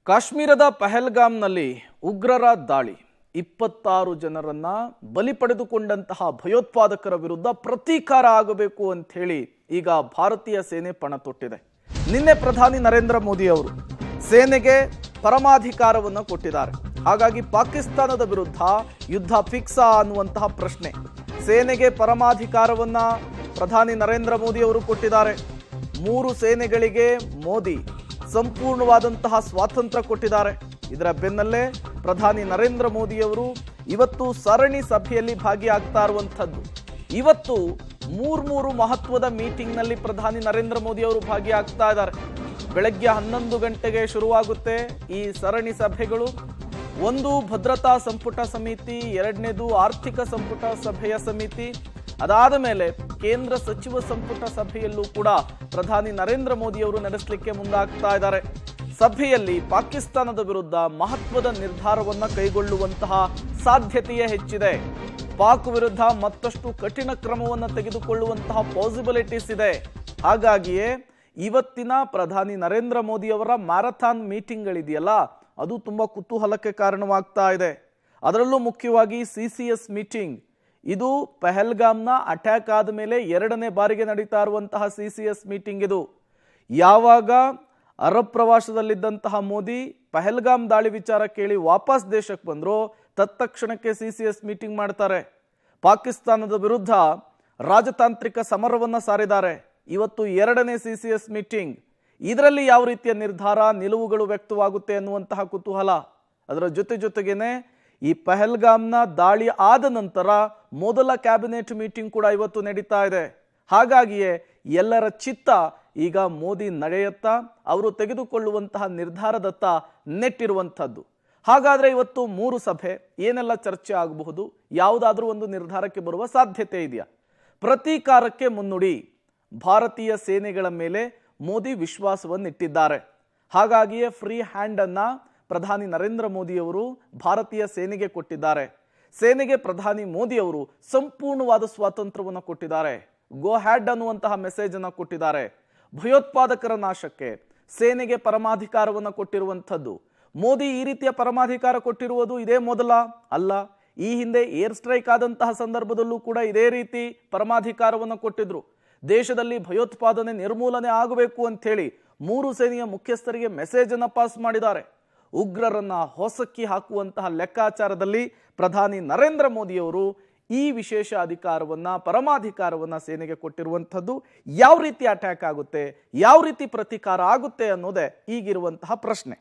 ಕಾಶ್ಮೀರದ ಪಹಲ್ಗಾಮ್ನಲ್ಲಿ ಉಗ್ರರ ದಾಳಿ 26 ಜನರನ್ನ ಬಲಿ ಪಡೆದುಕೊಂಡಂತಹ ಭಯೋತ್ಪಾದಕರ ವಿರುದ್ಧ ಪ್ರತೀಕಾರ ಆಗಬೇಕು ಅಂತ ಹೇಳಿ ಈಗ ಭಾರತೀಯ ಸೇನೆ ಪಣ ತೊಟ್ಟಿದೆ. ನಿನ್ನೆ ಪ್ರಧಾನಿ ನರೇಂದ್ರ ಮೋದಿ ಅವರು ಸೇನೆಗೆ ಪರಮಾಧಿಕಾರವನ್ನು ಕೊಟ್ಟಿದ್ದಾರೆ. ಹಾಗಾಗಿ ಪಾಕಿಸ್ತಾನದ ವಿರುದ್ಧ ಯುದ್ಧ ಫಿಕ್ಸಾ ಅನ್ನುವಂತಹ ಪ್ರಶ್ನೆ. ಸೇನೆಗೆ ಪರಮಾಧಿಕಾರವನ್ನ ಪ್ರಧಾನಿ ನರೇಂದ್ರ ಮೋದಿ ಅವರು ಕೊಟ್ಟಿದ್ದಾರೆ. 3 ಸೇನೆಗಳಿಗೆ ಮೋದಿ ಸಂಪೂರ್ಣವಾದಂತಹ ಸ್ವಾತಂತ್ರ್ಯ ಕೊಟ್ಟಿದ್ದಾರೆ. ಇದರ ಬೆನ್ನಲ್ಲೇ ಪ್ರಧಾನಿ ನರೇಂದ್ರ ಮೋದಿ ಅವರು ಇವತ್ತು ಸರಣಿ ಸಭೆಯಲ್ಲಿ ಭಾಗಿಯಾಗ್ತಾ ಇರುವಂಥದ್ದು. ಇವತ್ತು ಮೂರು ಮಹತ್ವದ ಮೀಟಿಂಗ್ನಲ್ಲಿ ಪ್ರಧಾನಿ ನರೇಂದ್ರ ಮೋದಿ ಅವರು ಭಾಗಿಯಾಗ್ತಾ ಇದ್ದಾರೆ. ಬೆಳಗ್ಗೆ 11 ಗಂಟೆಗೆ ಶುರುವಾಗುತ್ತೆ ಈ ಸರಣಿ ಸಭೆಗಳು. ಒಂದು ಭದ್ರತಾ ಸಂಪುಟ ಸಮಿತಿ, ಎರಡನೇದು ಆರ್ಥಿಕ ಸಂಪುಟ ಸಭೆಯ ಸಮಿತಿ, ಅದಾದ ಮೇಲೆ ಕೇಂದ್ರ ಸಚಿವ ಸಂಪುಟ ಸಭೆಯಲ್ಲೂ ಕೂಡ ಪ್ರಧಾನಿ ನರೇಂದ್ರ ಮೋದಿ ಅವರು ನಡೆಸಲಿಕ್ಕೆ ಮುಂದಾಗ್ತಾ ಇದ್ದಾರೆ. ಸಭೆಯಲ್ಲಿ ಪಾಕಿಸ್ತಾನದ ವಿರುದ್ಧ ಮಹತ್ವದ ನಿರ್ಧಾರವನ್ನ ಕೈಗೊಳ್ಳುವಂತಹ ಸಾಧ್ಯತೆಯೇ ಹೆಚ್ಚಿದೆ. ಪಾಕ್ ವಿರುದ್ಧ ಮತ್ತಷ್ಟು ಕಠಿಣ ಕ್ರಮವನ್ನು ತೆಗೆದುಕೊಳ್ಳುವಂತಹ ಪಾಸಿಬಿಲಿಟೀಸ್ ಇದೆ. ಹಾಗಾಗಿಯೇ ಇವತ್ತಿನ ಪ್ರಧಾನಿ ನರೇಂದ್ರ ಮೋದಿ ಅವರ ಮ್ಯಾರಥಾನ್ ಮೀಟಿಂಗ್ಗಳಿದೆಯಲ್ಲ, ಅದು ತುಂಬಾ ಕುತೂಹಲಕ್ಕೆ ಕಾರಣವಾಗ್ತಾ ಇದೆ. ಅದರಲ್ಲೂ ಮುಖ್ಯವಾಗಿ CCS ಮೀಟಿಂಗ್. ಇದು ಪಹಲ್ಗಾಮ್ನ ಅಟ್ಯಾಕ್ ಆದ ಮೇಲೆ 2ನೇ ಬಾರಿಗೆ ನಡೀತಾ ಇರುವಂತಹ CCS ಮೀಟಿಂಗ್ ಇದು. ಯಾವಾಗ ಅರಬ್ ಪ್ರವಾಸದಲ್ಲಿದ್ದಂತಹ ಮೋದಿ ಪಹಲ್ಗಾಮ್ ದಾಳಿ ವಿಚಾರ ಕೇಳಿ ವಾಪಸ್ ದೇಶಕ್ಕೆ ಬಂದ್ರು, ತತ್ಕ್ಷಣಕ್ಕೆ CCS ಮೀಟಿಂಗ್ ಮಾಡ್ತಾರೆ. ಪಾಕಿಸ್ತಾನದ ವಿರುದ್ಧ ರಾಜತಾಂತ್ರಿಕ ಸಮರವನ್ನ ಸಾರಿದ್ದಾರೆ. ಇವತ್ತು 2ನೇ CCS ಮೀಟಿಂಗ್. ಇದರಲ್ಲಿ ಯಾವ ರೀತಿಯ ನಿರ್ಧಾರ, ನಿಲುವುಗಳು ವ್ಯಕ್ತವಾಗುತ್ತೆ ಅನ್ನುವಂತಹ ಕುತೂಹಲ. ಅದರ ಜೊತೆಗೇನೆ ಈ ಪಹಲ್ಗಾಮ್ನ ದಾಳಿ ಆದ ನಂತರ ಮೊದಲ ಕ್ಯಾಬಿನೆಟ್ ಮೀಟಿಂಗ್ ಕೂಡ ಇವತ್ತು ನಡೀತಾ ಇದೆ. ಹಾಗಾಗಿಯೇ ಎಲ್ಲರ ಚಿತ್ತ ಈಗ ಮೋದಿ ನಡೆಯತ್ತ, ಅವರು ತೆಗೆದುಕೊಳ್ಳುವಂತಹ ನಿರ್ಧಾರದತ್ತ ನೆಟ್ಟಿರುವಂಥದ್ದು. ಹಾಗಾದ್ರೆ ಇವತ್ತು 3 ಸಭೆ, ಏನೆಲ್ಲ ಚರ್ಚೆ ಆಗಬಹುದು, ಯಾವುದಾದ್ರೂ ಒಂದು ನಿರ್ಧಾರಕ್ಕೆ ಬರುವ ಸಾಧ್ಯತೆ ಇದೆಯಾ? ಪ್ರತೀಕಾರಕ್ಕೆ ಮುನ್ನುಡಿ. ಭಾರತೀಯ ಸೇನೆಗಳ ಮೇಲೆ ಮೋದಿ ವಿಶ್ವಾಸವನ್ನಿಟ್ಟಿದ್ದಾರೆ. ಹಾಗಾಗಿಯೇ ಫ್ರೀ ಹ್ಯಾಂಡ್ ಅನ್ನ ಪ್ರಧಾನಿ ನರೇಂದ್ರ ಮೋದಿ ಅವರು ಭಾರತೀಯ ಸೇನೆಗೆ ಕೊಟ್ಟಿದ್ದಾರೆ. ಸೇನೆಗೆ ಪ್ರಧಾನಿ ಮೋದಿ ಅವರು ಸಂಪೂರ್ಣವಾದ ಸ್ವಾತಂತ್ರ್ಯವನ್ನು ಕೊಟ್ಟಿದ್ದಾರೆ. ಗೋ ಹ್ಯಾಡ್ ಅನ್ನುವಂತಹ ಮೆಸೇಜ್ ಅನ್ನು ಕೊಟ್ಟಿದ್ದಾರೆ. ಭಯೋತ್ಪಾದಕರ ನಾಶಕ್ಕೆ ಸೇನೆಗೆ ಪರಮಾಧಿಕಾರವನ್ನು ಕೊಟ್ಟಿರುವಂಥದ್ದು. ಮೋದಿ ಈ ರೀತಿಯ ಪರಮಾಧಿಕಾರ ಕೊಟ್ಟಿರುವುದು ಇದೇ ಮೊದಲ ಅಲ್ಲ. ಈ ಹಿಂದೆ ಏರ್ ಸ್ಟ್ರೈಕ್ ಆದಂತಹ ಸಂದರ್ಭದಲ್ಲೂ ಕೂಡ ಇದೇ ರೀತಿ ಪರಮಾಧಿಕಾರವನ್ನು ಕೊಟ್ಟಿದ್ರು. ದೇಶದಲ್ಲಿ ಭಯೋತ್ಪಾದನೆ ನಿರ್ಮೂಲನೆ ಆಗಬೇಕು ಅಂತ ಹೇಳಿ 3 ಸೇನೆಯ ಮುಖ್ಯಸ್ಥರಿಗೆ ಮೆಸೇಜ್ ಅನ್ನು ಪಾಸ್ ಮಾಡಿದ್ದಾರೆ. ಉಗ್ರರನ್ನ ಹೊಸಕ್ಕಿ ಹಾಕುವಂತಹ ಲೆಕ್ಕಾಚಾರದಲ್ಲಿ ಪ್ರಧಾನಿ ನರೇಂದ್ರ ಮೋದಿ ಅವರು ಈ ವಿಶೇಷ ಅಧಿಕಾರವನ್ನ, ಪರಮಾಧಿಕಾರವನ್ನ ಸೇನೆಗೆ ಕೊಟ್ಟಿರುವಂಥದ್ದು. ಯಾವ ರೀತಿ ಅಟ್ಯಾಕ್ ಆಗುತ್ತೆ, ಯಾವ ರೀತಿ ಪ್ರತೀಕಾರ ಆಗುತ್ತೆ ಅನ್ನೋದೇ ಈಗಿರುವಂತಹ ಪ್ರಶ್ನೆ.